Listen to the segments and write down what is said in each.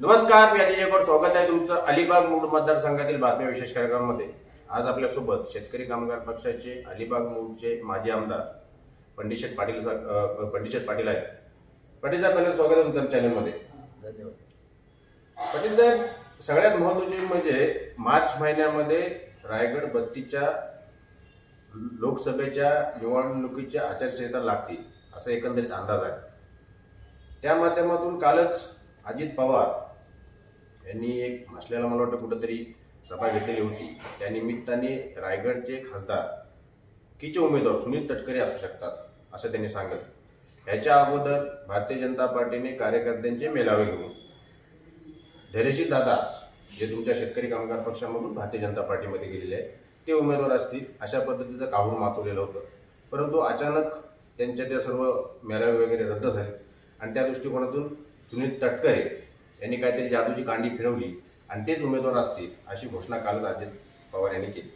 नमस्कार, मी अजय जयगौड. स्वागत आहे तुमचं अलिबाग मूळ मतदारसंघातील बातम्या विशेष कार्यक्रमामध्ये. आज आपल्यासोबत शेतकरी कामगार पक्षाचे अलिबाग मूळचे माजी आमदार पंडितशेठ पाटील आहेत. पाटील साहेब, पहिलं स्वागत आहे तुमच्या चॅनलमध्ये. धन्यवाद. पाटील साहेब, सगळ्यात महत्त्वाचे म्हणजे मार्च महिन्यामध्ये रायगड बत्तीच्या लोकसभेच्या निवडणुकीच्या आचारसंहिता लागतील असा एकंदरीत अंदाज आहे. त्या माध्यमातून कालच अजित पवार यांनी एक म्हटल्याला मला वाटतं कुठंतरी सभा घेतलेली होती. त्या निमित्ताने रायगडचे खासदार कीचे उमेदवार सुनील तटकरे असू शकतात असं त्यांनी सांगितलं. याच्या अगोदर भारतीय जनता पार्टीने कार्यकर्त्यांचे मेळावे घेऊन धैर्यशील दादा, जे तुमच्या शेतकरी कामगार पक्षामधून भारतीय जनता पार्टीमध्ये गेलेले आहेत, ते उमेदवार असतील अशा पद्धतीचं काहून माचवलेलं होतं. परंतु अचानक त्यांच्या त्या सर्व मेळावे वगैरे रद्द झाले आणि त्या दृष्टिकोनातून सुनील तटकरे यांनी काहीतरी जादूची कांडी फिरवली आणि तेच उमेदवार असतील अशी घोषणा कालच अजित पवार यांनी केली.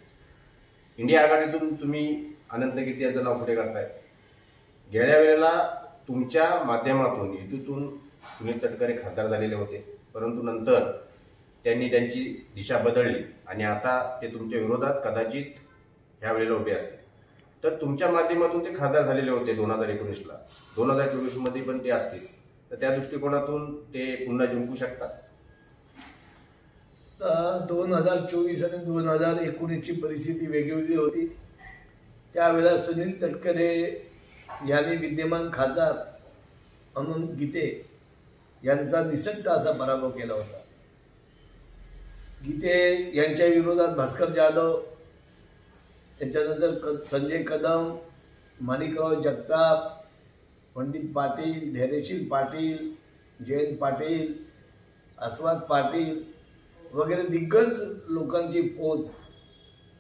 इंडिया आघाडीतून तुम्ही अनंत गीते यांचं नाव पुढे करताय. गेल्या वेळेला तुमच्या माध्यमातून युतीतून सुनील तटकरे खासदार झालेले होते, परंतु नंतर त्यांनी त्यांची दिशा बदलली आणि आता ते तुमच्या विरोधात कदाचित ह्या वेळेला उभे असतील. तर तुमच्या माध्यमातून ते खासदार झालेले होते 2019ला, 2024मध्ये पण ते असतील. तर त्या दृष्टिकोनातून ते पुन्हा जिंकू शकतात. 2024 आणि 2019ची परिस्थिती वेगवेगळी होती. त्यावेळेला सुनील तटकरे यांनी विद्यमान खासदार अनंत गीते यांचा निसटता असा पराभव केला होता. गीते यांच्या विरोधात भास्कर जाधव, त्याच्यानंतर संजय कदम, माणिकराव जगताप, पंडित पाटील, धैर्यशील पाटील, जयंत पाटील, अस्वाद पाटील वगैरे दिग्गज लोकांची फौज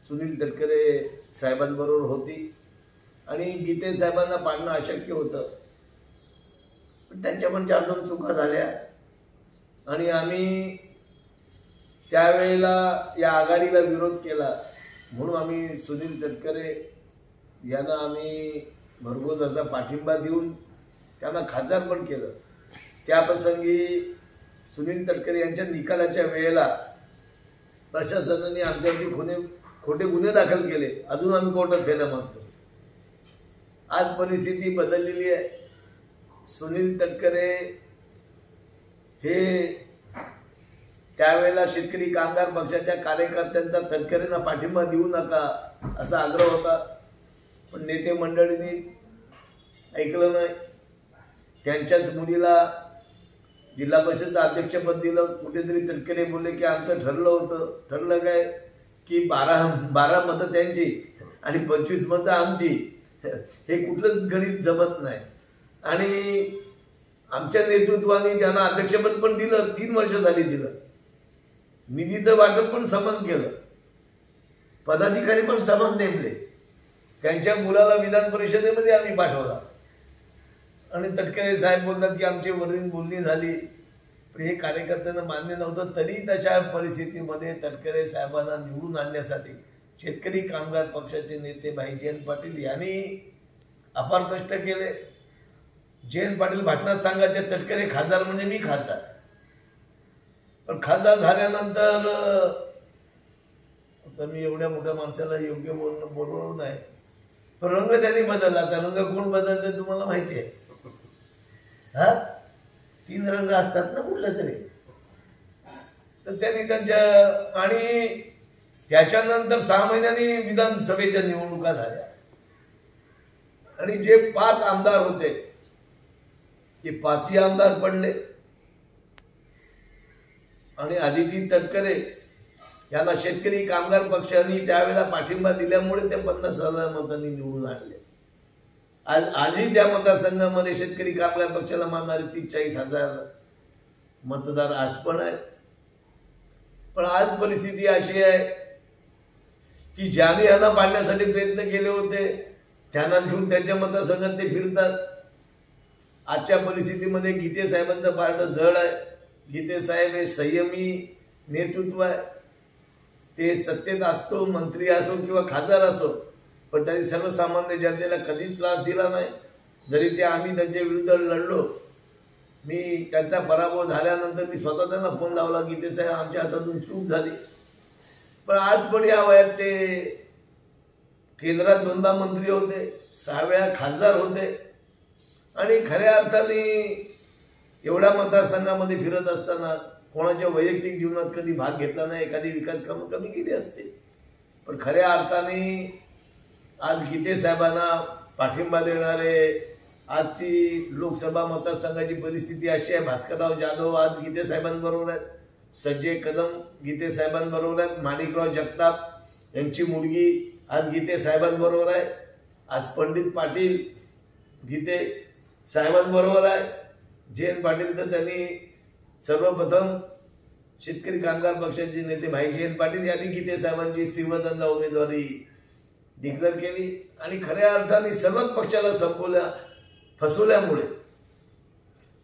सुनील तटकरे साहेबांबरोबर होती आणि गीते साहेबांना पाडणं अशक्य होतं. पण त्यांच्या पण 4-2 चुका झाल्या आणि आम्ही त्यावेळेला या आघाडीला विरोध केला. म्हणून आम्ही सुनील तटकरे यांना आम्ही भरघोस असा पाठिंबा देऊन त्यांना खासदार पण केलं. त्या प्रसंगी सुनील तटकरे यांच्या निकालाच्या वेळेला प्रशासनाने आमच्यावरती खोटे गुन्हे दाखल केले. अजून आम्ही कोर्टात फेऱ्या मागतो. आज परिस्थिती बदललेली आहे. सुनील तटकरे हे त्यावेळेला शेतकरी कामगार पक्षाच्या कार्यकर्त्यांचा तटकरेंना पाठिंबा देऊ नका असा आग्रह होता, पण नेते मंडळींनी ऐकलं नाही. त्यांच्याच मुलीला जिल्हा परिषद अध्यक्षपद दिलं. कुठेतरी तटकरे बोलले की आमचं ठरलं होतं. ठरलं काय की 12 मतं त्यांची आणि 25 मतं आमची. हे कुठलंच गणित जमत नाही. आणि आमच्या नेतृत्वाने त्यांना अध्यक्षपद पण दिलं, 3 वर्ष झाली दिलं. निधीचं वाटप पण समान केलं, पदाधिकारी पण समान नेमले. त्यांच्या मुलाला विधान परिषदेमध्ये आम्ही पाठवला आणि तटकरे साहेब बोलतात की आमची वरील बोलणी झाली, पण हे कार्यकर्त्यांना मान्य नव्हतं. तरी तशा परिस्थितीमध्ये तटकरे साहेबांना निवडून आणण्यासाठी शेतकरी कामगार पक्षाचे नेते भाई जयंत पाटील यांनी अपार कष्ट केले. जयंत पाटील भाषणात सांगायचे तटकरे खासदार म्हणजे मी खासदार. पण खासदार झाल्यानंतर आता मी एवढ्या मोठ्या माणसाला योग्य बोलवलं नाही, पण रंग त्यांनी बदलला. त्या रंग कोण बदलते तुम्हाला माहिती आहे? 3 रंग असतात ना कुठले तरी. तर त्यांनी त्यांच्या आणि त्याच्यानंतर 6 महिन्यांनी विधानसभेच्या निवडणुका झाल्या आणि जे 5 आमदार होते ते 5ही आमदार पडले आणि आदिती तटकरे यांना शेतकरी कामगार पक्षाने त्यावेळेला पाठिंबा दिल्यामुळे ते 50,000 मतांनी निवडून आणले. आजही त्या मतदारसंघामध्ये शेतकरी कामगार पक्षाला मानणारे 30-40,000 मतदार आज पण आहेत. पण आज परिस्थिती अशी आहे की ज्याने यांना पाडण्यासाठी प्रयत्न केले होते त्यांना घेऊन त्यांच्या मतदारसंघात ते फिरतात. आजच्या परिस्थितीमध्ये गीते साहेबांचं पारडं जड आहे. गीते साहेब हे संयमी नेतृत्व आहे. ते सत्तेत असतो, मंत्री असो किंवा खासदार असो, पण त्यांनी सर्वसामान्य जनतेला कधीच त्रास दिला नाही. जरी ते आम्ही त्यांच्या विरुद्ध लढलो, मी त्यांचा पराभव झाल्यानंतर मी स्वतः त्यांना फोन लावला की ते साहेब आमच्या हातातून चूक झाली, पण आज पण या वयात ते केंद्रात 2दा मंत्री होते, 6 वेळा खासदार होते आणि खऱ्या अर्थाने एवढ्या मतदारसंघामध्ये फिरत असताना कोणाच्या वैयक्तिक जीवनात कधी भाग घेतला नाही, एखादी विकास कामं कमी केली असते, पण खऱ्या अर्थाने आज गीते साहेबांना पाठिंबा देणारे, आजची लोकसभा मतदारसंघाची परिस्थिती अशी आहे, भास्करराव जाधव आज गीते साहेबांबरोबर आहेत, संजय कदम गीते साहेबांबरोबर आहेत, माणिकराव जगताप यांची मुलगी आज गीते साहेबांबरोबर आहे, आज पंडित पाटील गीते साहेबांबरोबर आहे, जयंत पाटील तर त्यांनी सर्वप्रथम शेतकरी कामगार पक्षाचे नेते भाई जयंत पाटील यांनी गीते साहेबांची सिंहदंदा उमेदवारी डिक्लेअर केली आणि खऱ्या अर्थाने सर्वच पक्षाला फसवल्यामुळे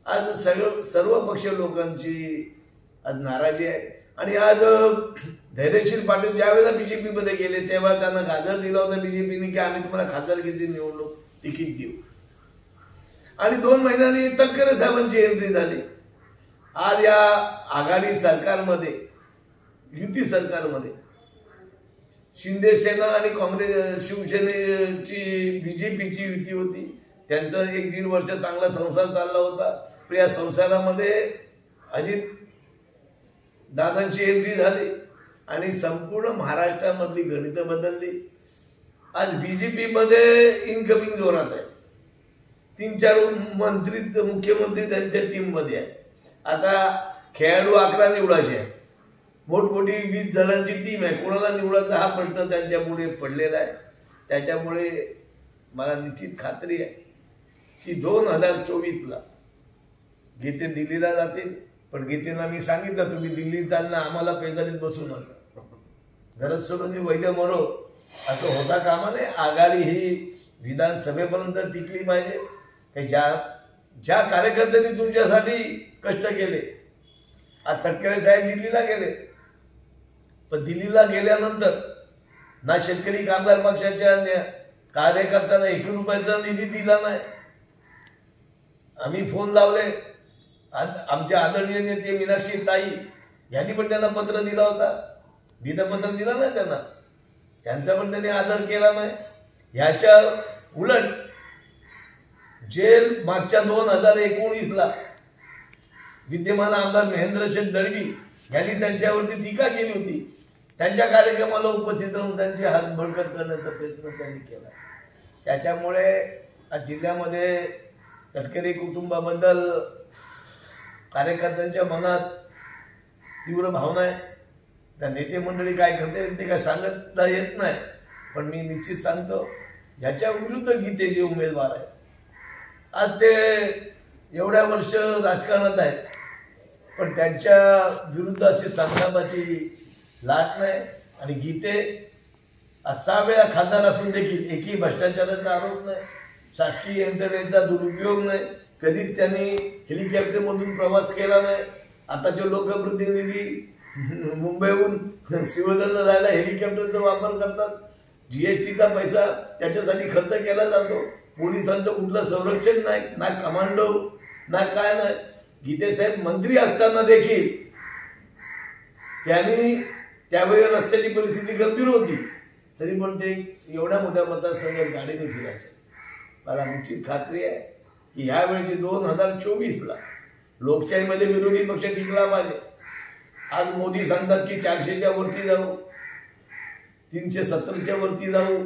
आज सर्व पक्ष लोकांची आज नाराजी आहे आणि आज धैर्यशील पाटील ज्यावेळेला बीजेपी मध्ये गेले तेव्हा त्यांना गाजर दिला होता बीजेपीने की आम्ही तुम्हाला खासदारकीची निवडणूक तिकीट देऊ आणि 2 महिन्यांनी तटकरे साहेबांची एंट्री झाली. आज या आघाडी सरकारमध्ये, युती सरकारमध्ये शिंदे सेना आणि काँग्रेस शिवसेनेची बीजेपीची युती होती. त्यांचा 1-1.5 वर्ष चांगला संसार चालला होता, पण या संसारामध्ये अजित दादांची एंट्री झाली आणि संपूर्ण महाराष्ट्रामधली गणितं बदलली. आज बीजेपी मध्ये इनकमिंग जोरात आहे. 3-4 मंत्री मुख्यमंत्री त्यांच्या टीम मध्ये आहे. आता खेळाडू 11 निवडायचे आहे, मोठमोठी 20 जणांची टीम आहे, कोणाला निवडायचा हा प्रश्न त्यांच्या पुढे पडलेला आहे. त्याच्यामुळे मला निश्चित खात्री आहे की 2024ला गीते दिल्लीला जातील, पण गीतेला मी सांगितलं तुम्ही दिल्लीत चालना, आम्हाला पैदलीत बसू नका, गरज सोडून वैद्य मरो असं होता कामा नये. आघाडी ही विधानसभेपर्यंत टिकली पाहिजे. ज्या कार्यकर्त्यांनी तुमच्यासाठी कष्ट केले, आज तटकरे साहेब दिल्लीला गेले, पण दिल्लीला गेल्यानंतर ना शेतकरी कामगार पक्षाच्या कार्यकर्त्यांना 1 रुपयाचा निधी दिला नाही. आम्ही फोन लावले, आमच्या आदरणीय नेते मीनाक्षी ताई यांनी पण त्यांना पत्र दिला होता, पत्र दिला नाही त्यांना, त्यांचा पण त्यांनी आदर केला नाही. याच्या उलट जेल मागच्या 2019ला विद्यमान आमदार महेंद्र शेठ दळवी यांनी त्यांच्यावरती टीका केली होती. त्यांच्या कार्यक्रमाला उपस्थित राहून त्यांचे हात बळकट करण्याचा प्रयत्न त्यांनी केला. त्याच्यामुळे आज जिल्ह्यामध्ये तटकरे कुटुंबाबद्दल कार्यकर्त्यांच्या मनात तीव्र भावना आहे. त्या नेते मंडळी काय करते ते काय सांगता येत नाही, पण मी निश्चित सांगतो याच्या विरुद्ध गीते जे उमेदवार आहेत, आज ते एवढ्या वर्ष राजकारणात आहेत, पण त्यांच्या विरुद्ध अशी संग्रामाची लाट नाही. आणि गीते 6 वेळा खासदार असून देखील एकही भ्रष्टाचाराचा आरोप नाही, शासकीय यंत्रणेचा दुरुपयोग नाही, कधीच त्यांनी हेलिकॉप्टरमधून प्रवास केला नाही. आताचे लोकप्रतिनिधी मुंबईहून सिंहदंड जायला हेलिकॉप्टरचा वापर करतात. जीएसटीचा पैसा त्याच्यासाठी खर्च केला जातो. पोलिसांचं कुठलं संरक्षण नाही, ना कमांडो ना काय नाही. गीते साहेब मंत्री असताना देखील त्यांनी त्यावेळी रस्त्याची परिस्थिती गंभीर होती, तरी पण ते एवढ्या मोठ्या मतदारसंघात गाडीने फिरायचे. मला निश्चित खात्री आहे की ह्यावेळी 2024ला लोकशाहीमध्ये विरोधी पक्ष टिकला पाहिजे. आज मोदी सांगतात की 400च्या वरती जाऊ, 370च्या वरती जाऊ.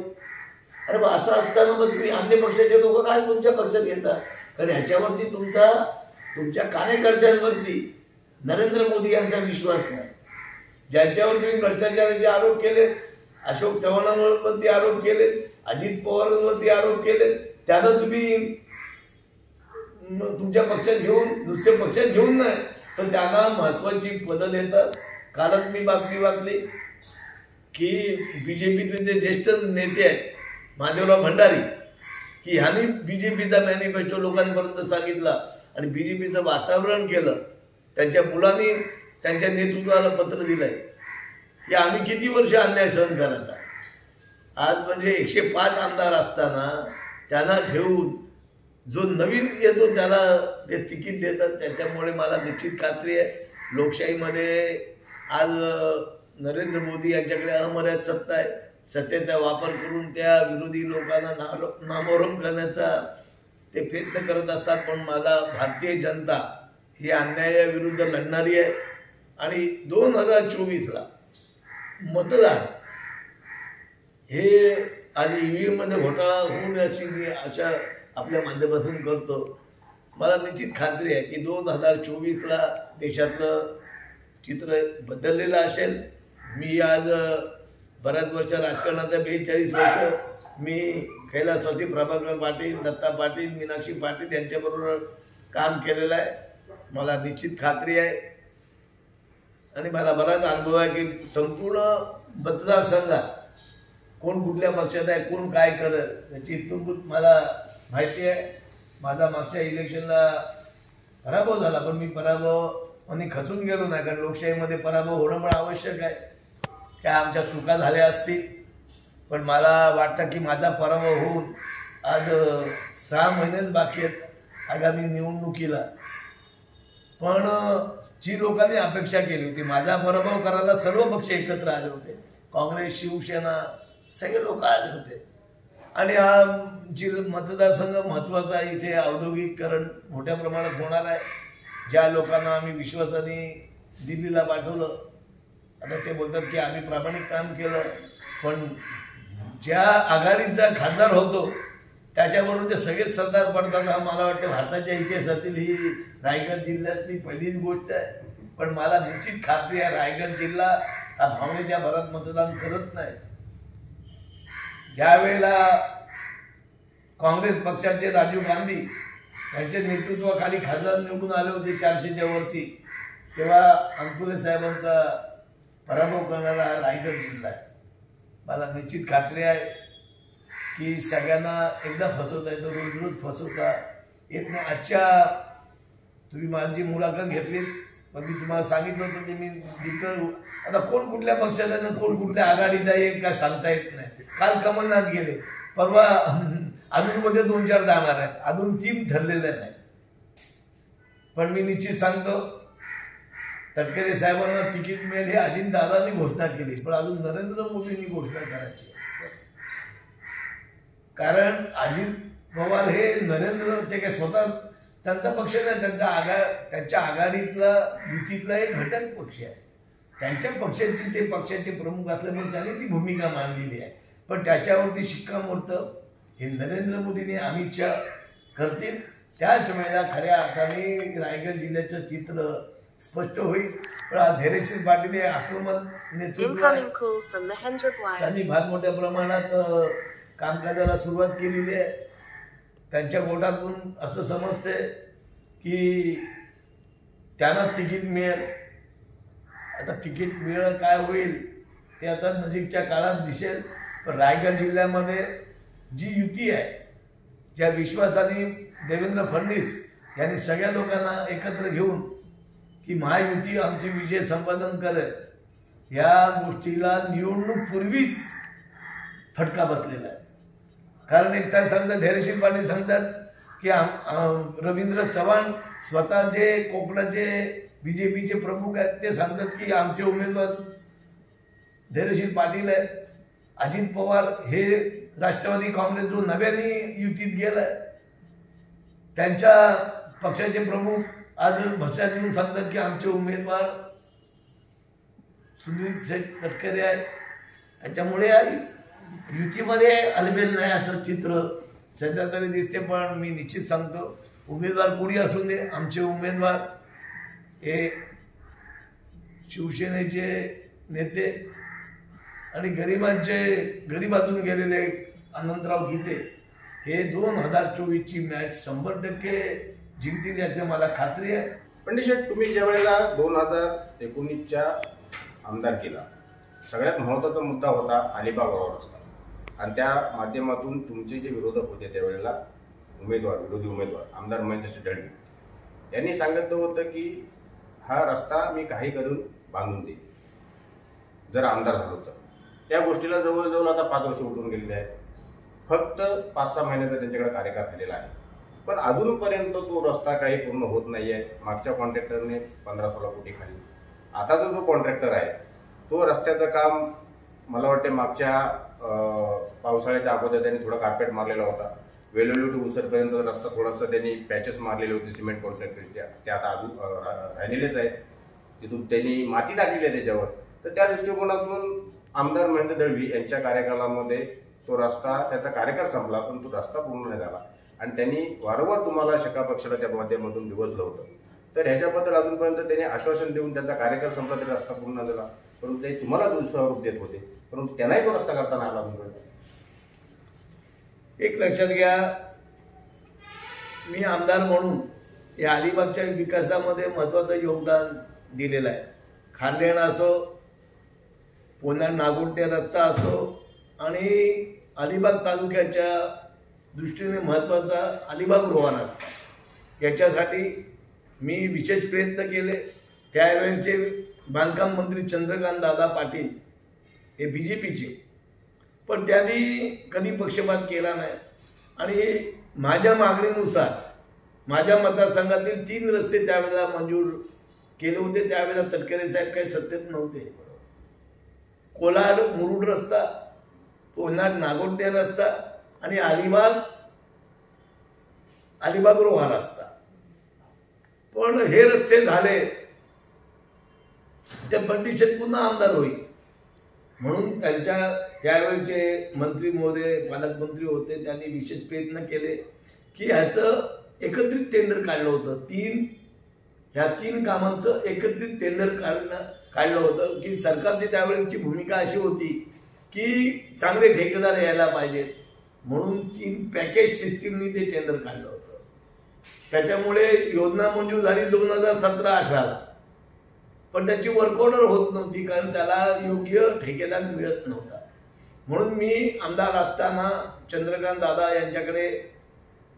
अरे बा, असं असताना मग तुम्ही अन्य पक्षाचे लोक काय तुमच्या पक्षात घेतात? कारण ह्याच्यावरती तुमच्या कार्यकर्त्यांवरती नरेंद्र मोदी यांचा विश्वास नाही. ज्यांच्यावर तुम्ही भ्रष्टाचाराचे आरोप केले, अशोक चव्हाणांवरती आरोप केले, अजित पवारांवरती आरोप केले, त्यांना तुम्ही तुमच्या पक्षात घेऊन, नुसते पक्षात घेऊन नाही तर त्यांना महत्वाची पदं देतात. कालच मी बातमी वाचली की बीजेपीतले जे ज्येष्ठ नेते आहेत माधवराव भंडारी, की ह्यांनी बीजेपीचा मॅनिफेस्टो लोकांपर्यंत सांगितला आणि बीजेपीचं वातावरण केलं. त्यांच्या मुलांनी त्यांच्या नेतृत्वाला पत्र दिलंय की आम्ही किती वर्ष अन्याय सहन करायचा. आज म्हणजे 105 आमदार असताना त्यांना ठेवून जो नवीन येतो त्याला ते तिकीट देतात. त्याच्यामुळे मला निश्चित खात्री आहे लोकशाहीमध्ये आज नरेंद्र मोदी यांच्याकडे अमर्याद सत्ता आहे. सत्तेचा वापर करून त्या विरोधी लोकांना नामोहरम करण्याचा ते प्रयत्न करत असतात. पण माझा भारतीय जनता ही अन्यायाविरुद्ध लढणारी आहे आणि 2024ला मतदान हे आज EVM मध्ये घोटाळा होऊ नये अशी मी आशा आपल्या माध्यमातून करतो. मला निश्चित खात्री आहे की 2024ला देशातलं चित्र बदललेलं असेल. मी आज बऱ्याच वर्ष राजकारणात 42 वर्ष मी कैलासवासी प्रभाकर पाटील, दत्ता पाटील, मीनाक्षी पाटील यांच्याबरोबर काम केलेलं आहे. मला निश्चित खात्री आहे आणि मला बराच अनुभव आहे की संपूर्ण मतदारसंघात कोण कुठल्या पक्षात आहे, कोण काय करत याची इतुंबूत मला माहिती आहे. माझा मागच्या इलेक्शनला पराभव झाला, पण मी पराभवाने खचून गेलो नाही, कारण लोकशाहीमध्ये पराभव होणं पण आवश्यक आहे. काय आमच्या चुका झाल्या असतील, पण मला वाटतं की माझा पराभव होऊन आज 6 महिनेच बाकी आहेत आगामी निवडणुकीला. पण जी लोकांनी अपेक्षा केली होती माझा पराभव करायला सर्व पक्ष एकत्र आले होते. काँग्रेस, शिवसेना सगळे लोक आले होते. आणि हा जी मतदारसंघ महत्त्वाचा आहे, इथे औद्योगिकरण मोठ्या प्रमाणात होणार आहे. ज्या लोकांना आम्ही विश्वासाने दिल्लीला पाठवलं, आता ते बोलतात की आम्ही प्रामाणिक काम केलं, पण ज्या आघाडीचा खासदार होतो त्याच्याबरोबर जे सगळेच सरदार पडतात, हा मला वाटतं भारताच्या इतिहासातील ही रायगड जिल्ह्यातली पहिलीच गोष्ट आहे. पण मला निश्चित खात्री आहे रायगड जिल्हा हा भावनेच्या भरात मतदान करत नाही. ज्यावेळेला काँग्रेस पक्षाचे राजीव गांधी यांच्या नेतृत्वाखाली खासदार निवडून आले होते 400च्या वरती, तेव्हा अंतुले साहेबांचा पराभव करणारा हा रायगड जिल्हा आहे. मला निश्चित खात्री आहे की सगळ्यांना एकदा फसवता येतं, रोज रोज फसवता येत नाही. आजच्या तुम्ही माझी मुलाखत घेतली, पण मी तुम्हाला सांगितलं होतं की मी जिथं आता कोण कुठल्या पक्षात आहे ना कोण कुठल्या आघाडीत आहे काय सांगता येत नाही. काल कमलनाथ गेले, परवा अजून मध्ये 2-4 जाणार आहेत, अजून टीम ठरलेल्या नाही. पण मी निश्चित सांगतो तटकरे साहेबांना तिकीट मिळेल हे अजितदादांनी घोषणा केली, पण अजून नरेंद्र मोदींनी घोषणा करायची. कारण अजित पवार हे नरेंद्र ते काय स्वतः त्यांचा पक्ष नाही, त्यांच्या आघाडीतला युतीतला एक घटक पक्ष आहे. त्यांच्या पक्षाची ते पक्षाचे प्रमुख असल्यामुळे त्यांनी ती भूमिका मांडलेली आहे. पण त्याच्यावरती शिक्कामोर्तब हे नरेंद्र मोदींनी अमित शहा करतील. त्याच वेळेला खऱ्या अर्थाने रायगड जिल्ह्याचं चित्र स्पष्ट होईल. पण धैर्यशील पाटील हे आक्रमक नेतृत्व त्यांनी फार मोठ्या प्रमाणात कामकाजाला सुरुवात केलेली आहे. त्यांच्या गोटातून असं समजते की त्यांना तिकीट मिळेल. आता तिकीट मिळेल काय होईल ते आता नजीकच्या काळात दिसेल. पण रायगड जिल्ह्यामध्ये जी युती आहे, ज्या विश्वासाने देवेंद्र फडणवीस यांनी सगळ्या लोकांना एकत्र घेऊन की महायुती आमची विजय संपादन करेल, या गोष्टीला निवडणूक पूर्वीच फटका बसलेला आहे. कारण एक सांगतात धैर्यशील पाटील सांगतात की रवींद्र चव्हाण स्वतः जे कोकणाचे BJPचे प्रमुख आहेत ते सांगतात की आमचे उमेदवार धैर्यशील पाटील आहेत. अजित पवार हे राष्ट्रवादी काँग्रेस जो नव्याने युतीत गेलाय त्यांच्या पक्षाचे प्रमुख आज भाषणात येऊन सांगतात की आमचे उमेदवार सुनील शेठ तटकरे आहेत. त्याच्यामुळे युतीमध्ये अलबेल नाही असं चित्र सध्या तरी दिसते. पण मी निश्चित सांगतो उमेदवार कोणी असू दे, आमचे उमेदवार हे शिवसेनेचे नेते आणि गरिबातून गेलेले अनंतराव गीते हे 2024ची मॅच 100% जिंकतील याची मला खात्री आहे. पंडित शेठ, तुम्ही ज्या वेळेला 2019च्या आमदारकीला सगळ्यात महत्त्वाचा मुद्दा होता अलिबाग रस्ता, आणि त्या माध्यमातून तुमचे जे विरोधक होते त्यावेळेला विरोधी उमेदवार आमदार महेंद्र सिडल्डी यांनी सांगितलं होतं की हा रस्ता मी काही करून बांधून देईन जर आमदार झालो तर. त्या गोष्टीला जवळजवळ आता 5 वर्ष उठून गेलेले आहेत. फक्त 5-6 महिन्याचा त्यांच्याकडे कार्यकाळ झालेला आहे. पण अजूनपर्यंत तो रस्ता काही पूर्ण होत नाहीये. मागच्या कॉन्ट्रॅक्टरने 15-16 कोटी खाल्ली. आताचा जो कॉन्ट्रॅक्टर आहे तो रस्त्याचं काम मला वाटते मागच्या पावसाळ्याच्या अगोदर त्यांनी थोडा कार्पेट मारलेला होता. वेलोली टू उसरपर्यंत रस्ता थोडासा त्यांनी पॅचेस मारलेले होते सिमेंट कॉन्ट्रॅक्टरच्या, ते आता अजून राहिलेलेच आहेत. तिथून त्यांनी माती टाकलेली आहे त्याच्यावर. तर त्या दृष्टिकोनातून आमदार महेंद्र दळवी यांच्या कार्यकालामध्ये तो रस्ता, त्याचा कार्यकाळ संपला पण तो रस्ता पूर्ण नाही झाला आणि त्यांनी वारंवार तुम्हाला शका पक्षाला त्या माध्यमातून दिवसलं होतं. तर ह्याच्याबद्दल अजूनपर्यंत त्यांनी आश्वासन देऊन त्यांचा कार्यकाळ संपला तरी रस्ता पूर्ण झाला, परंतु ते तुम्हाला दुष्स्वरूप देत होते, परंतु त्यांनाही तो रस्ता करताना आला अजूनपर्यंत. एक लक्षात घ्या, मी आमदार म्हणून या अलिबागच्या विकासामध्ये महत्वाचं योगदान दिलेलं आहे. खारलेणा असो, पुन्हा नागोटे रस्ता असो आणि अलिबाग तालुक्याच्या दृष्टीने महत्वाचा अलिबाग रोहा रस्ता, याच्यासाठी मी विशेष प्रयत्न केले. त्यावेळेचे बांधकाम मंत्री चंद्रकांत दादा पाटील हे BJPचे, पण त्यांनी कधी पक्षपात केला नाही आणि माझ्या मागणीनुसार माझ्या मतदारसंघातील 3 रस्ते त्यावेळेला मंजूर केले होते. त्यावेळेला तटकरे साहेब काही सत्तेत नव्हते. कोलाड मुरुड रस्ता, पुन्हा नागोटे रस्ता आणि अलिबाग रोहा रस्ता. पण हे रस्ते झाले त्या बंडीशेठ पुन्हा आमदार होईल म्हणून त्यांच्या त्यावेळेचे मंत्री महोदय पालकमंत्री होते, त्यांनी विशेष प्रयत्न केले की ह्याचं एकत्रित टेंडर काढलं होतं. ह्या तीन कामांचं एकत्रित टेंडर काढलं होतं की सरकारची त्यावेळेची भूमिका अशी होती की चांगले ठेकेदार यायला पाहिजेत म्हणून 3 पॅकेज सिस्टीमनी ते टेंडर काढलं होतं. त्याच्यामुळे योजना मंजूर झाली 2017-18ला, पण त्याची वर्क ऑर्डर होत नव्हती कारण त्याला योग्य ठेकेदार मिळत नव्हता. म्हणून मी आमदार असताना चंद्रकांत दादा यांच्याकडे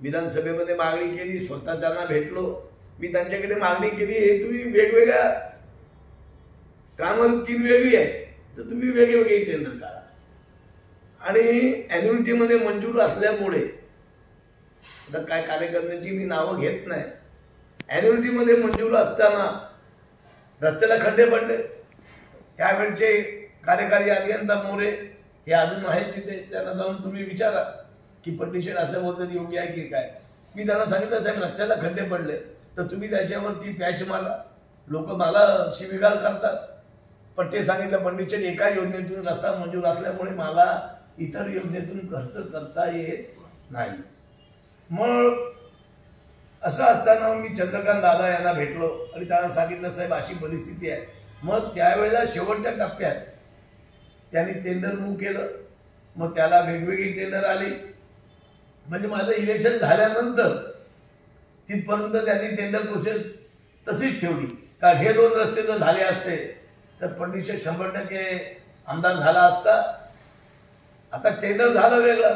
विधानसभेमध्ये मागणी केली, स्वतः त्यांना भेटलो. मी त्यांच्याकडे मागणी केली, हे तुम्ही वेगवेगळ्या कामं 3 वेगळी आहे तर तुम्ही वेगवेगळे टेंडर काढा. आणि ॲन्युइटीमध्ये मंजूर असल्यामुळे आता काय कार्यकर्त्यांची मी नावं घेत नाही, ॲन्युइटीमध्ये मंजूर असताना रस्त्याला खड्डे पडले. त्यावेळचे कार्यकारी अभियंता मोरे हे अजून आहेत तिथे, त्यांना जाऊन तुम्ही विचारा की पंडित असं बोलतात योग्य आहे की काय. मी त्यांना सांगितलं साहेब रस्त्याला खड्डे पडले तर तुम्ही त्याच्यावरती पॅच मारा. लोक मला शिवीगाळ करतात, पण ते सांगितलं पंडित एका योजनेतून रस्ता मंजूर असल्यामुळे मला इतर योजनेतून खर्च करता येत नाही. मग असं असताना मी चंद्रकांत दादा यांना भेटलो आणि त्यांना सांगितलं साहेब अशी परिस्थिती आहे. मग त्यावेळेला शेवटच्या टप्प्यात त्यांनी टेंडर मूव्ह केलं. मग त्याला वेगवेगळी टेंडर आली. म्हणजे माझं इलेक्शन झाल्यानंतर तिथपर्यंत त्यांनी टेंडर प्रोसेस तशीच ठेवली. कारण हे 2 रस्ते जर झाले असते तर पंडित 100% आमदार झाला असता. आता टेंडर झालं वेगळं.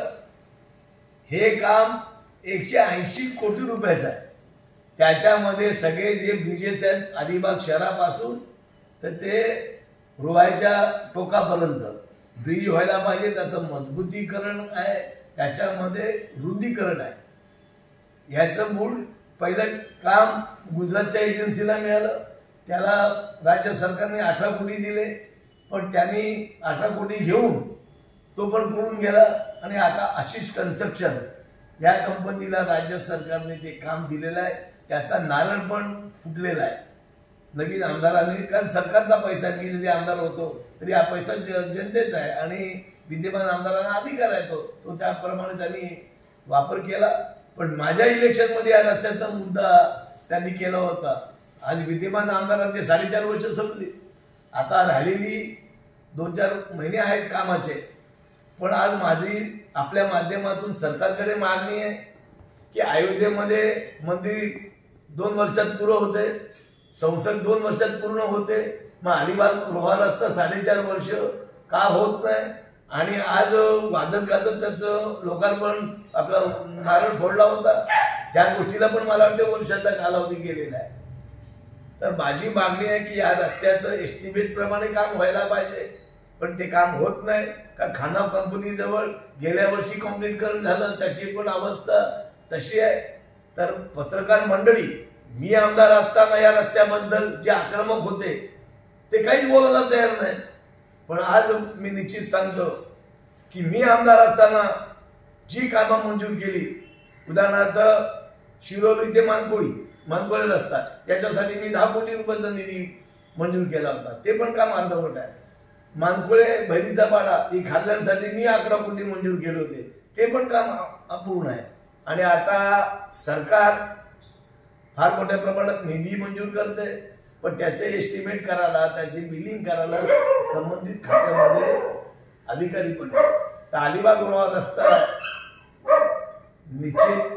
हे काम 180 कोटी रुपयाचं आहे. त्याच्यामध्ये सगळे जे ब्रिजेस आहेत अलिबाग शहरापासून तर ते रोहाच्या टोकापर्यंत ब्रिज व्हायला पाहिजे, त्याचं मजबूतीकरण आहे, त्याच्यामध्ये रुंदीकरण आहे. ह्याचं मूळ पहिलं काम गुजरातच्या एजन्सीला मिळालं. त्याला राज्य सरकारने 18 कोटी दिले, पण त्यांनी 18 कोटी घेऊन तो पण पळून गेला. आणि आता आशिष कन्स्ट्रक्शन या कंपनीला राज्य सरकारने ते काम दिलेलं आहे. त्याचा नारळ पण फुटलेला आहे. नवीन आमदारांनी, कारण सरकारचा पैसा, मी जरी आमदार होतो तरी हा पैसा जनतेचा आहे आणि विद्यमान आमदारांना अधिकार आहे तो त्याप्रमाणे त्यांनी वापर केला. पण माझ्या इलेक्शनमध्ये या रस्त्याचा मुद्दा त्यांनी केला होता. आज विद्यमान आमदारांचे 4.5 वर्ष संपली. आता राहिलेली 2-4 महिने आहेत कामाचे. पण आज माझी आपल्या माध्यमातून सरकारकडे मागणी आहे की अयोध्येमध्ये मंदिर 2 वर्षात पूर्ण होते, संसद 2 वर्षात पूर्ण होते, मग अलिबाग रोहा रस्ता 4.5 वर्ष का होत नाही. आणि आज वाजत गाजत त्याचं लोकार्पण आपला नारळ फोडला होता, त्या गोष्टीला पण मला वाटतं वर्षाचा कालावधी गेलेला आहे. तर माझी मागणी आहे की या रस्त्याचं एस्टिमेट प्रमाणे काम व्हायला पाहिजे, पण ते काम होत नाही. का खाना कंपनीजवळ गेल्या वर्षी कॉन्क्रीटीकरण झालं, त्याची पण अवस्था तशी आहे. तर पत्रकार मंडळी मी आमदार असताना या रस्त्याबद्दल जे आक्रमक होते ते काहीच बोलायला तयार नाही. पण आज मी निश्चित सांगतो की मी आमदार असताना जी कामं मंजूर केली, उदाहरणार्थ शिरोली ते मानकोळी रस्ता, याच्यासाठी मी 10 कोटी रुपयाचा निधी मंजूर केला होता, ते पण काम अर्धवट आहे. मानकोळे भैरीचा पाडा ही खाल्ल्यांसाठी मी 11 कोटी मंजूर केले होते, ते पण काम अपूर्ण आहे. आणि आता सरकार फार मोठ्या प्रमाणात निधी मंजूर करते, पण त्याचे एस्टिमेट करायला, त्याची बिलिंग करायला संबंधित खात्यामध्ये अधिकारी पण. तर अलिबाग रोहा रस्ता निश्चित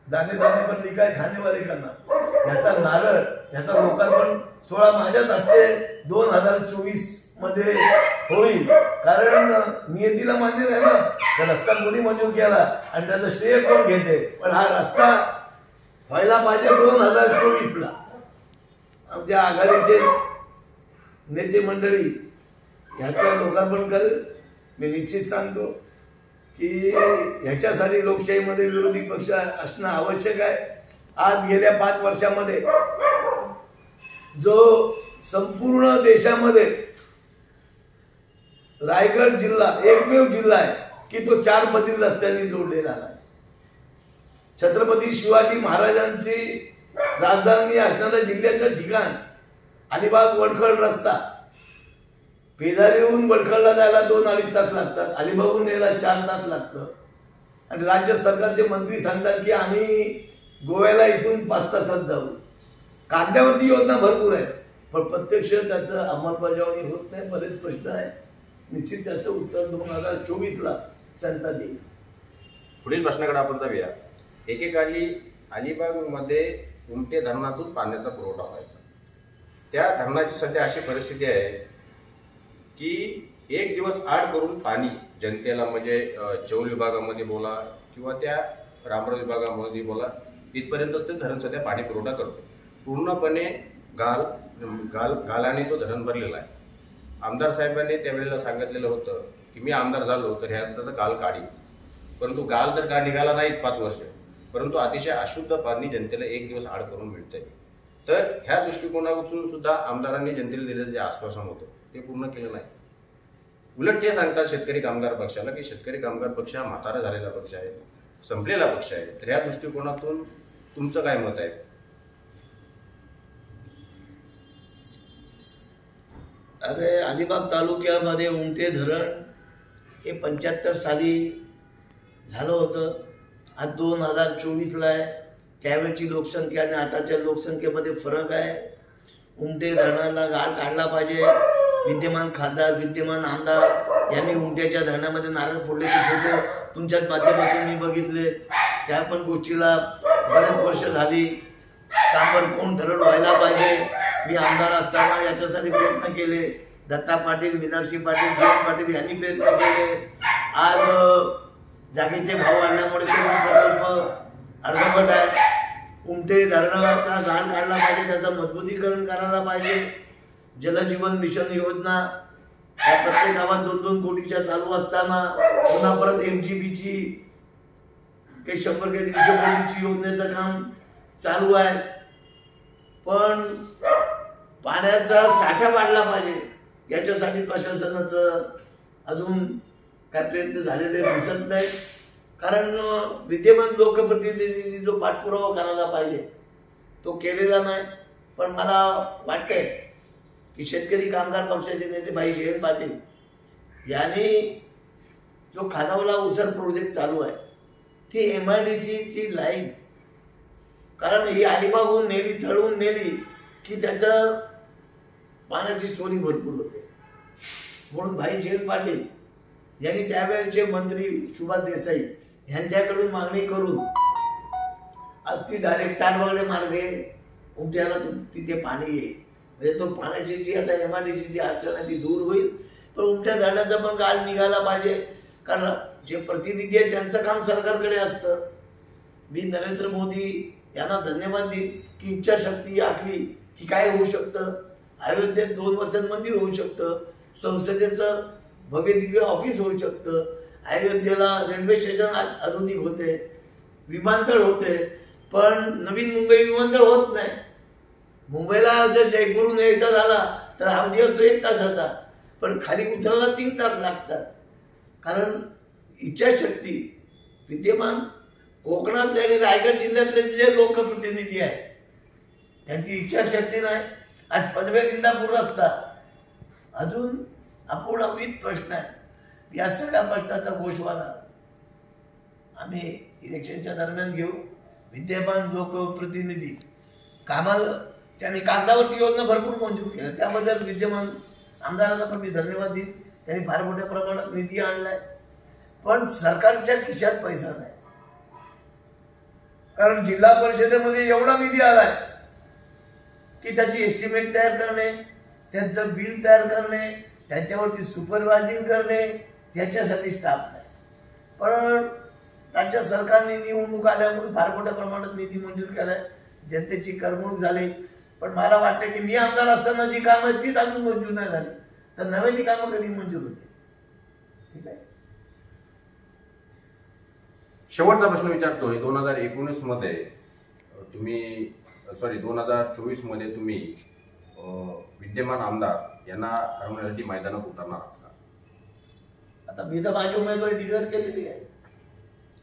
दाने पण लिखाय खानेवारी करणार. याचा नारळ, याचा लोकार्पण 16 माझ्याच हस्ते 2024 मध्ये होईल. कारण नियतीला मान्य नाही ना, रस्ता कोणी मंजूर केला आणि त्याचं श्रेय कोण घेते. पण हा रस्ता व्हायला पाहिजे 2024ला. आमच्या आघाडीचे नेते मंडळी ह्याचं लोकार्पण करेल. मी निश्चित सांगतो की ह्याच्यासाठी लोकशाहीमध्ये विरोधी पक्ष असणं आवश्यक आहे. आज गेल्या 5 वर्षामध्ये जो संपूर्ण देशामध्ये रायगड जिल्हा एकमेव जिल्हा आहे की तो 4 पदरी रस्त्यांनी जोडलेला आहे. छत्रपती शिवाजी महाराजांची राजधानी असणाऱ्या जिल्ह्याचं ठिकाण अलिबाग वडखळ रस्ता, पेजारीहून वडखळला जायला 2-2.5 तास लागतात, अलिबागहून यायला 4 तास लागतं. आणि राज्य सरकारचे मंत्री सांगतात की आम्ही गोव्याला इथून 5 तासात जाऊ. कागदावरती योजना भरपूर आहे, पण प्रत्यक्ष त्याचं अंमलबजावणी होत नाही. बरेच प्रश्न आहे. निश्चित त्याचं उत्तर 2024ला जनता देईल. पुढील प्रश्नाकडे आपण जाऊया. एकेकाळी अलिबागमध्ये उमटे धरणातून पाण्याचा पुरवठा व्हायचा. त्या धरणाची सध्या अशी परिस्थिती आहे की 1 दिवस आड करून पाणी जनतेला, म्हणजे चौल विभागामध्ये बोला किंवा त्या रामराव विभागामध्ये बोला, तिथपर्यंतच ते धरण सध्या पाणी पुरवठा करतो. पूर्णपणे गालाने तो धरण भरलेला आहे. आमदार साहेबांनी त्यावेळेला सांगितलेलं होतं की मी आमदार झालो तर ह्याचा गाल काढी, परंतु गाल तर का निघाला नाहीत 5 वर्ष, परंतु अतिशय अशुद्ध पाणी जनतेला 1 दिवस आड करून मिळतंय. तर ह्या दृष्टिकोनातून सुद्धा आमदारांनी जनतेला दिलेलं जे आश्वासन होतं ते पूर्ण केलं नाही. उलट ते सांगतात शेतकरी कामगार पक्षाला की शेतकरी कामगार पक्ष हा म्हातारा झालेला पक्ष आहे, संपलेला पक्ष आहे. तर ह्या दृष्टिकोनातून तुमचं काय मत आहे? अरे, अलिबाग तालुक्यामध्ये उमटे धरण हे 75 साली झालं होतं. आज 2024ला आहे. त्यावेळची लोकसंख्या आणि आताच्या लोकसंख्येमध्ये फरक आहे. उमटे धरणाला गाळ काढला पाहिजे. विद्यमान खासदार, विद्यमान आमदार यांनी उमट्याच्या धरणामध्ये नारळ फोडल्याचे फोटो तुमच्याच माध्यमातून मी बघितले. त्या पण गोष्टीला बरेच वर्ष झाली. सांबर कोण धरण व्हायला पाहिजे. मी आमदार असताना याच्यासाठी प्रयत्न केले. दत्ता पाटील, मीनाक्षी पाटील, जयंत पाटील यांनी प्रयत्न केले. आज जागेचे भाव वाढल्यामुळे तो प्रकल्प अर्धवट आहे. उमटे धरणाचा गाळ काढला पाहिजे, त्याचं मजबूतीकरण करायला पाहिजे. जलजीवन मिशन योजना या प्रत्येक गावात 2-2 कोटीच्या चालू असताना पुन्हा परत MGBची काही 100 काही 150 कोटीची योजनेचं काम चालू आहे. पण पाण्याचा साठा वाढला पाहिजे, याच्यासाठी प्रशासनाचं अजून काय प्रयत्न झालेले दिसत नाही. कारण विद्यमान लोकप्रतिनिधींनी जो पाठपुरावा करायला पाहिजे तो केलेला नाही. पण मला वाटतंय की शेतकरी कामगार पक्षाचे नेते भाई जयंत पाटील यांनी जो खानावला उसर प्रोजेक्ट चालू आहे ती MIDCची लाईन, कारण ही अलिबागहून नेली, तळून नेली की त्याचं पाण्याची सोनी भरपूर होते. म्हणून भाई जयंत पाटील यांनी त्यावेळेचे मंत्री सुभाष देसाई यांच्याकडून मागणी करून आज ती डायरेक्ट ताडवागडे मार्गे उमट्याला तिथे पाणी येईल. म्हणजे तो पाण्याची जी आता MIDCची जी अडचण आहे ती दूर होईल. पण उमट्या धरणाचा पण गाळ निघाला पाहिजे. कारण जे प्रतिनिधी आहेत त्यांचं काम सरकारकडे असतं. मी नरेंद्र मोदी यांना धन्यवाद देईन की इच्छाशक्ती असली की काय होऊ शकतं. अयोध्येत 2 वर्षात मंदिर होऊ शकतं. संसदेचं भव्य दिव्य ऑफिस होऊ शकतं. अयोध्येला रेल्वे स्टेशन आधुनिक होते, विमानतळ होते. पण नवीन मुंबई विमानतळ होत नाही. मुंबईला जर जयपूरहून यायचा झाला तर हा दिवस तो 1 तासाचा, पण खाली उतरायला 3 तास लागतात. कारण इच्छाशक्ती विद्यमान कोकणातले आणि रायगड जिल्ह्यातले जे लोकप्रतिनिधी आहेत त्यांची इच्छाशक्ती नाही. आज पदव्या इंदापूर रस्ता अजून अपूर्ण विविध प्रश्न आहे. या सगळ्या प्रश्नाचा गोषवारा आम्ही इलेक्शनच्या दरम्यान घेऊ. विद्यमान लोकप्रतिनिधी कामाला त्यांनी कागदावरती योजना भरपूर मंजूर केल्या, त्याबद्दल विद्यमान आमदारांना पण मी धन्यवाद देईन. त्यांनी फार मोठ्या प्रमाणात निधी आणलाय, पण सरकारच्या खिशात पैसा नाही. कारण जिल्हा परिषदेमध्ये एवढा निधी आलाय की त्याची एस्टिमेट तयार करणे, त्यांचं बिल तयार करणे, त्याच्यावरती सुपरवायझिंग करणे, याच्यासाठी स्टाफ नाही. पण राज्य सरकारने निवडणूक आल्यामुळे फार मोठ्या प्रमाणात निधी मंजूर केलाय, जनतेची करमणूक झाली. पण मला वाटतं की मी आमदार असताना जी कामं आहेत तीच अजून मंजूर नाही झाली, तर नव्याची कामं कधी मंजूर होते. ठीक आहे. शेवटचा प्रश्न विचारतोय. 2019 मध्ये तुम्ही 2024 मध्ये तुम्ही विद्यमान आमदार यांना हरवण्यासाठी मैदानात उतरणार आहात का? आता मी तर माझी उमेदवारी डिक्लेअर केलेली आहे.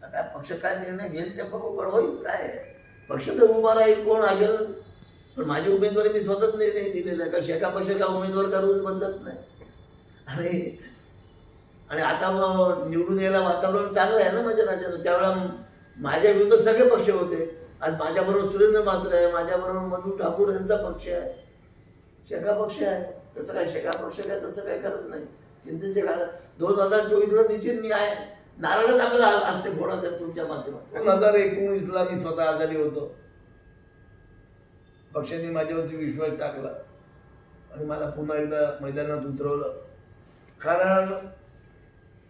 आता पक्ष काय निर्णय घेईल ते बघू, पण होईल काय. पक्ष तर उभा राहील, कोण असेल, पण माझी उमेदवारी मी स्वतःच निर्णय दिलेला आहे. कारण शेका पक्षाला उमेदवार का रोज बदलत नाही. आणि आता निवडून यायला वातावरण चांगलं आहे ना माझ्या राज्याचं. त्यावेळेला माझ्या विरुद्ध सगळे पक्ष होते. आज माझ्याबरोबर सुरेंद्र म्हात्रे आहे, माझ्याबरोबर मधु ठाकूर यांचा पक्ष आहे, शेका पक्ष आहे. तसं काय शेका पक्ष काय तसं काय करत नाही. चिंतेचे कारण 2024ला निश्चित मी आहे. नारळच आपल्याला असते फोडायचं तुमच्या माध्यमातून. 2019ला मी स्वतः आजारी होतो. पक्षाने माझ्यावरती विश्वास टाकला आणि मला पुन्हा एकदा मैदानात उतरवलं. कारण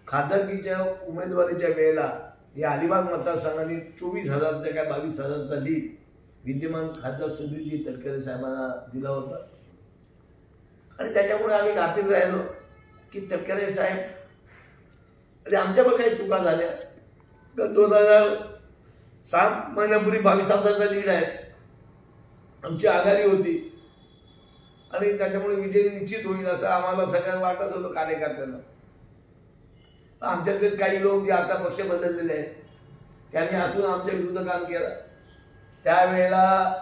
खासदारकीच्या उमेदवारीच्या वेळेला या अलिबाग मतदारसंघाने 24,000चा काय 22,000चा लीड विद्यमान खासदार सुधीरजी तटकरे साहेबांना दिला होता. आणि त्याच्यामुळे आम्ही गाफील राहिलो की तटकरे साहेब आणि आमच्यावर काही चुका झाल्या. तर 2007 महिन्यापूर्वी 22,000चा लीड आहे, आमची आघाडी होती आणि त्याच्यामुळे विजय निश्चित होईल असं आम्हाला सगळ्यांना वाटत होतं कार्यकर्त्यांना. आमच्यातले काही लोक जे आता पक्ष बदललेले आहेत त्यांनी आतून आमच्या विरुद्ध काम केलं. त्यावेळेला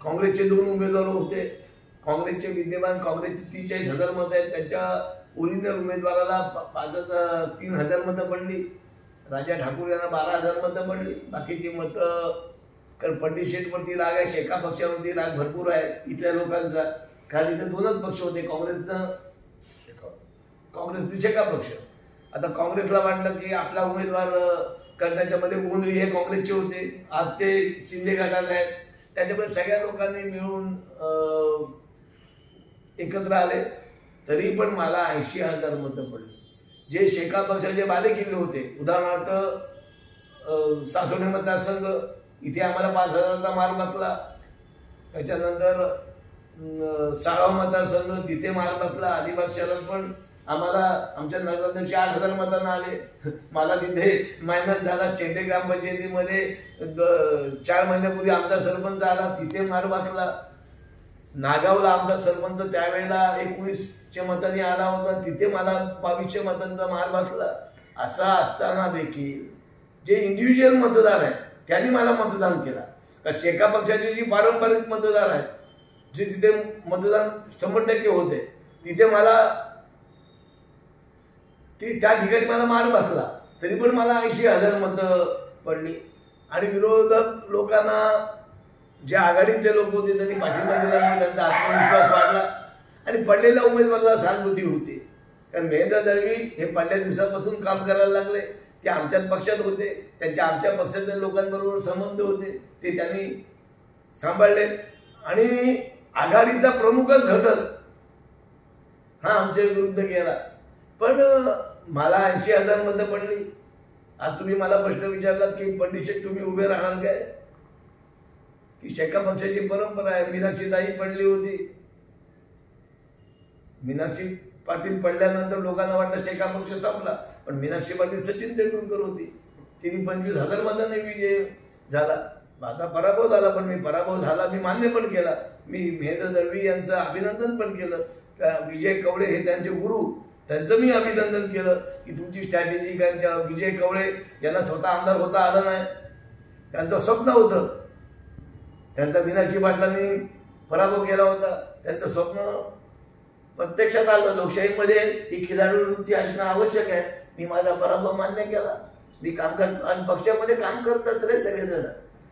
काँग्रेसचे 2 उमेदवार होते. काँग्रेसचे विद्यमान काँग्रेसचे 43,000 मतं आहेत. त्यांच्या ओरिजिनल उमेदवाराला 3,000 मतं पडली. राजा ठाकूर यांना 12,000 मतं पडली. बाकीची मतं कारण पंडित शेठवरती राग आहे, शेका पक्षावरती राग भरपूर आहे इथल्या लोकांचा. कारण इथे 2च पक्ष होते, काँग्रेसचे शेका पक्ष. आता काँग्रेसला वाटलं की आपला उमेदवार कारण त्याच्यामध्ये गोंधळी हे काँग्रेसचे होते, आज ते शिंदे गटात आहेत. त्याच्यामुळे सगळ्या लोकांनी मिळून एकत्र आले. तरी पण मला 80,000 मतं पडली. जे शेका पक्षाचे बालेकिल्ले होते, उदाहरणार्थ सासवडे मतदारसंघ, इथे आम्हाला 5,000चा मार बसला. त्याच्यानंतर साळाव मतदारसंघ, तिथे मार बसला. अलिबाग शहरात पण आम्हाला आमच्या नगराध्यक्ष 8,000 मतांना आले. मला तिथे मेहनत झाला. शेंडे ग्रामपंचायतीमध्ये 4 महिन्यापूर्वी आमचा सरपंच आला, तिथे मार बसला. नागावला आमचा सरपंच त्यावेळेला 1900 मतांनी आला होता, तिथे मला 2200 मतांचा मार बसला. असा असताना देखील जे इंडिव्हिज्युअल मतदार आहेत त्यांनी मला मतदान केला. कारण शेका पक्षाचे जी पारंपरिक मतदार आहेत जे तिथे मतदान 100% होते, तिथे मला त्या ठिकाणी मला मार बसला. तरी पण मला 80,000 मतं पडली. आणि विरोधक लोकांना जे आघाडीतले लोक होते त्यांनी पाठिंबा दिल्यामुळे त्यांचा आत्मविश्वास वाढला आणि पडलेल्या उमेदवाराला सहानुभूती होती. कारण महेंद्र दळवी हे पहिल्या दिवसापासून काम करायला लागले. ते आमच्याच पक्षात होते, त्यांच्या आमच्या पक्षातल्या लोकांबरोबर संबंध होते, ते त्यांनी सांभाळले. आणि आघाडीचा प्रमुखच घटक हा आमच्या विरुद्ध गेला. पण मला 80,000 मतं पडली. आज तुम्ही मला प्रश्न विचारलात की पंडित शेठ तुम्ही उभे राहणार काय, की शेका पक्षाची परंपरा आहे. मीनाक्षीताई पडली होती. मीनाक्षी पाटील पडल्यानंतर लोकांना वाटतं शेका पक्ष संपला, पण मीनाक्षी पाटील सचिन तेंडुलकर होती. तिने 25,000 मतांनी विजय झाला. माझा पराभव झाला, पण मी पराभव झाला मी मान्य पण केला. मी महेंद्र दळवी यांचं अभिनंदन पण केलं. विजय कवळे हे त्यांचे गुरु, त्यांचं मी अभिनंदन केलं की तुमची स्ट्रॅटेजी काय. विजय कवळे यांना स्वतः आमदार होता आलं नाही, त्यांचं स्वप्न होतं, त्यांचा मीनाक्षी पाटलांनी पराभव केला होता, त्यांचं स्वप्न प्रत्यक्षात आलं. लोकशाहीमध्ये ही खिलाडू वृत्ती असणं आवश्यक आहे. मी माझा पराभव मान्य केला. मी कामकाज आणि पक्षामध्ये काम करतात रे सगळेजण,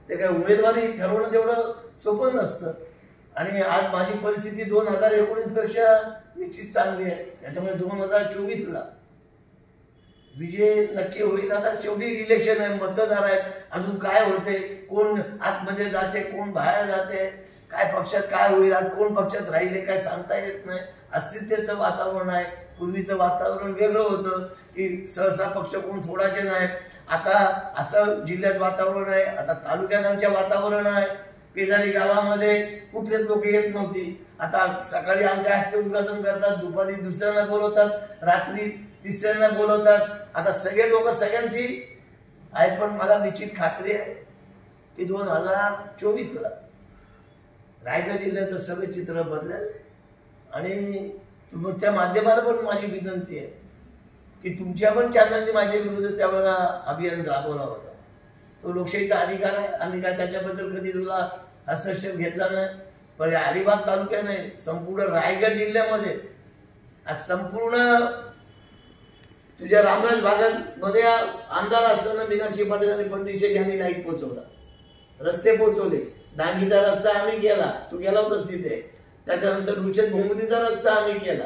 ते काय उमेदवारी ठरवणं तेवढं सोपं नसतं. आणि आज माझी परिस्थिती 2019 पेक्षा निश्चित चांगली आहे. त्याच्यामुळे 2024ला विजय नक्की होईल. आता शेवटी इलेक्शन आहे, मतदार आहेत, अजून काय होते, कोण आतमध्ये जाते, कोण बाहेर जाते, काय पक्षात काय होईल, आज कोण पक्षात राहिले काय सांगता येत नाही. अस्तित्वाचं वातावरण आहे. पूर्वीचं वातावरण वेगळं होतं की सहसा पक्ष कोण सोडायचे नाही. आता असं जिल्ह्यात वातावरण आहे, आता तालुक्यात आमच्या वातावरण आहे. पेजारी गावामध्ये कुठलेच लोक येत नव्हती, आता सकाळी आमच्या हस्ते उद्घाटन करतात, दुपारी दुसऱ्यांना बोलवतात, रात्री तिसऱ्यांना बोलवतात. आता सगळे लोक सगळ्यांची आहेत. पण मला निश्चित खात्री आहे की 2024ला रायगड जिल्ह्याचं सगळं चित्र बदलेल. आणि तुमच्या माध्यमाला पण माझी विनंती आहे की तुमच्या पण चॅनलने माझ्या विरुद्ध त्यावेळेला अभियान राबवला होता. तो लोकशाहीचा अधिकार आहे, आम्ही काय त्याच्याबद्दल कधी तुला हस्तक्षेप घेतला नाही. पण अलिबाग तालुक्याने संपूर्ण रायगड जिल्ह्यामध्ये आज संपूर्ण तुझ्या रामराज भागामध्ये आमदार असताना मीनाक्षी पाटील आणि पंडित शेख यांनी लाईट पोहोचवला, रस्ते पोहोचवले. डांगीचा रस्ता आम्ही केला, तू गेला होतास तिथे. त्याच्यानंतर रुचत भूमतीचा रस्ता आम्ही केला.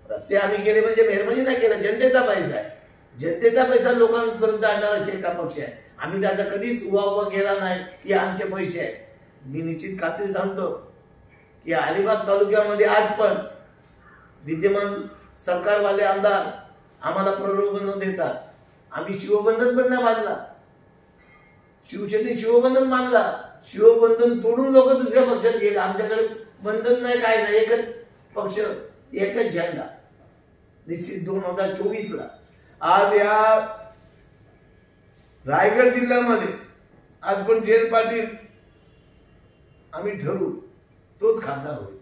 रस्ते आम्ही केले म्हणजे मेहरबानी नाही केलं, जनतेचा पैसा आहे. जनतेचा पैसा लोकांपर्यंत आणणारा शेका पक्ष आहे. आम्ही त्याचा कधीच उवा केला नाही की आमचे पैसे आहेत. मी निश्चित खात्री सांगतो की अलिबाग तालुक्यामध्ये आज पण विद्यमान सरकारवाले आमदार आम्हाला प्रलोभन देतात. आम्ही शिवबंधन पण नाही मानला, शिवसेनेत शिवबंधन मानला, शिवबंधन तोडून लोक दुसऱ्या पक्षात गेले. आमच्याकडे बंधन नाही, काय नाही, एकच पक्ष, एकच झेंडा. निश्चित 2024ला आज या रायगड जिल्ह्यामध्ये आज पण जयंत पाटील आम्ही ठरवू तोच खासदार होईल.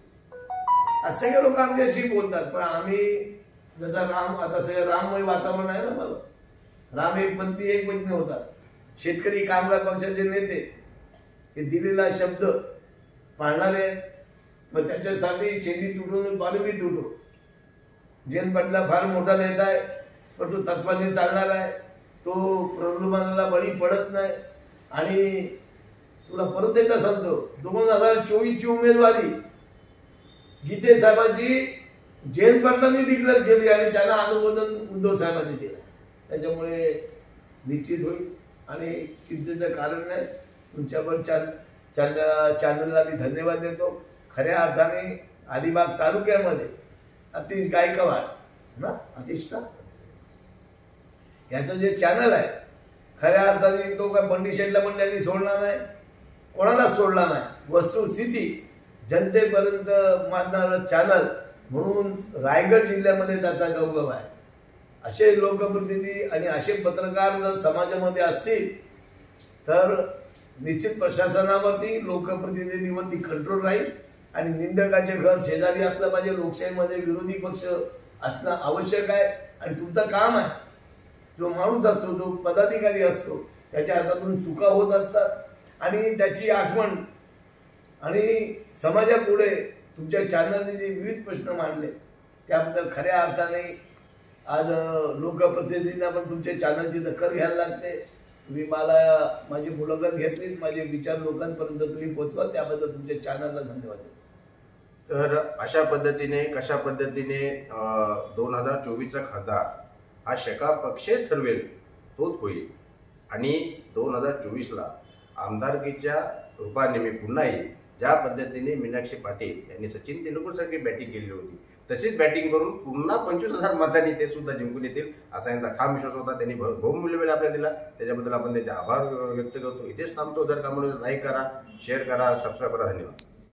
आज सगळे लोक आमच्याशी बोलतात, पण आम्ही जसा राम, आता सगळं राममय वातावरण आहे ना. मला राम एक पंथी एक पत्नी होता. शेतकरी कामगार पक्षाचे नेते हे दिलेला शब्द पाळणारे आहेत. मग त्याच्यासाठी शेंडी तुटून पालवी तुटू. जयंत पाटला फार मोठा नेता आहे, पण तो तत्वाने चालणार आहे. तो प्रलोभनाला बळी पडत नाही. आणि तुला परत एकदा सांगतो, 2024ची उमेदवारी गीते साहेबांची जयंत पाटलांनी डिक्लेअर केली आणि त्यांना अनुमोदन उद्धव साहेबांनी दिलं. त्याच्यामुळे निश्चित होईल आणि चिंतेचं कारण नाही. तुमच्या पण चॅनलला मी धन्यवाद देतो. खऱ्या अर्थाने अलिबाग तालुक्यामध्ये अतिश गायकवाड ना, अतिश ना, याचं जे चॅनल आहे खऱ्या अर्थाने तो काय पंडित शेठला पण त्यांनी सोडला नाही, कोणालाच सोडला नाही. वस्तुस्थिती जनतेपर्यंत मानणारं चॅनल म्हणून रायगड जिल्ह्यामध्ये त्याचा गौरव आहे. असे लोकप्रतिनिधी आणि असे पत्रकार जर समाजामध्ये असतील तर निश्चित प्रशासनावरती, लोकप्रतिनिधीवरती कंट्रोल राहील. आणि निंदकाचे घर शेजारी असलं पाहिजे. लोकशाहीमध्ये विरोधी पक्ष असणं आवश्यक आहे. आणि तुमचं काम आहे, जो माणूस असतो, जो पदाधिकारी असतो, त्याच्या हातातून चुका होत असतात आणि त्याची आठवण आणि समाजापुढे तुमच्या चॅनलने जे विविध प्रश्न मांडले त्याबद्दल खऱ्या अर्थाने आज लोकप्रतिनिधींना पण तुमच्या चॅनलची दखल घ्यायला लागते. तुम्ही मला माझी मुलाखत घेतली, माझे विचार लोकांपर्यंत तुम्ही पोहोचवा, त्याबद्दल तुमच्या चॅनलला धन्यवाद देतो. तर अशा पद्धतीने कशा पद्धतीने 2024चा खासदार हा शेका पक्ष ठरवेल तोच होईल. आणि 2024ला आमदारकीच्या रूपाने मी पुन्हा येईल. ज्या पद्धतीने मीनाक्षी पाटील यांनी सचिन तेंडुलकरसारखी बॅटिंग केली होती तशीच बॅटिंग करून पुन्हा 25,000 मतांनी ते सुद्धा जिंकून येतील असा यांचा ठाम विश्वास होता. त्यांनी बहुमूल्य वेळ आपल्याला दिला, त्याच्याबद्दल आपण त्यांचे आभार व्यक्त करतो. इथेच थांबतो. जर का म्हणून लाईक करा, शेअर करा, सबस्क्राईब करा. धन्यवाद.